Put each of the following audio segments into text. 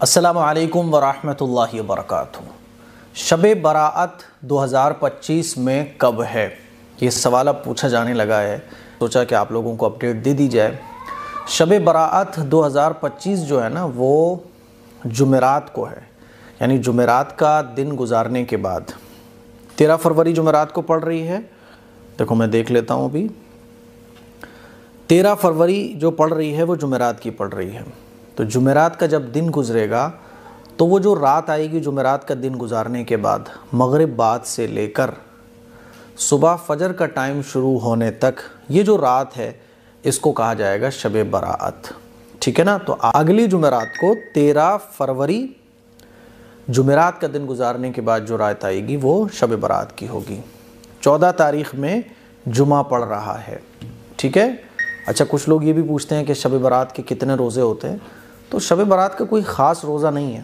अस्सलामु अलैकुम वरहमतुल्लाहि वबरकातुहू। शब बराअत 2025 में कब है, ये सवाल अब पूछा जाने लगा है। सोचा कि आप लोगों को अपडेट दे दी जाए। शब बराअत 2025 जो है ना, वो जुमेरात को है, यानी जुमेरात का दिन गुजारने के बाद 13 फरवरी जुमेरात को पड़ रही है। देखो मैं देख लेता हूँ, अभी 13 फरवरी जो पड़ रही है वो जुमेरात की पड़ रही है। तो जुमेरात का जब दिन गुजरेगा तो वो जो रात आएगी जुमेरात का दिन गुजारने के बाद, मगरिब बाद से लेकर सुबह फजर का टाइम शुरू होने तक, ये जो रात है इसको कहा जाएगा शब बराअत। ठीक है ना। तो अगली जुमेरात को 13 फरवरी जुमेरात का दिन गुजारने के बाद जो रात आएगी वो शब बराअत की होगी। 14 तारीख में जुमा पड़ रहा है। ठीक है। अच्छा, कुछ लोग ये भी पूछते हैं कि शब बरात के कितने रोज़े होते हैं। तो शब बरात का कोई ख़ास रोज़ा नहीं है।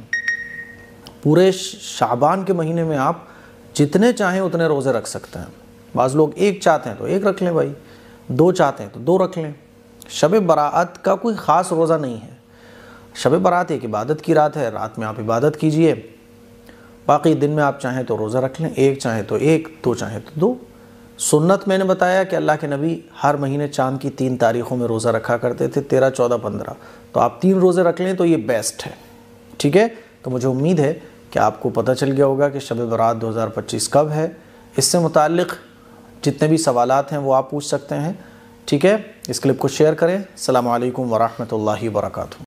पूरे शाबान के महीने में आप जितने चाहें उतने रोज़े रख सकते हैं। बाज़ लोग एक चाहते हैं तो एक रख लें भाई, दो चाहते हैं तो दो रख लें। शब बरात का कोई ख़ास रोज़ा नहीं है। शब बरात एक इबादत की रात है, रात में आप इबादत कीजिए। बाकी दिन में आप चाहें तो रोज़ा रख लें, एक चाहें तो एक, दो चाहें तो दो। सुन्नत मैंने बताया कि अल्लाह के नबी हर महीने चाँद की 3 तारीख़ों में रोज़ा रखा करते थे, 13, 14, 15। तो आप 3 रोज़े रख लें तो ये बेस्ट है। ठीक है। तो मुझे उम्मीद है कि आपको पता चल गया होगा कि शब बरात 2025 कब है। इससे मुताल्लिक़ जितने भी सवालात हैं वो आप पूछ सकते हैं। ठीक है। इस क्लिप को शेयर करें। अस्सलामु अलैकुम वरहमतुल्लाहि वबरकातुहू।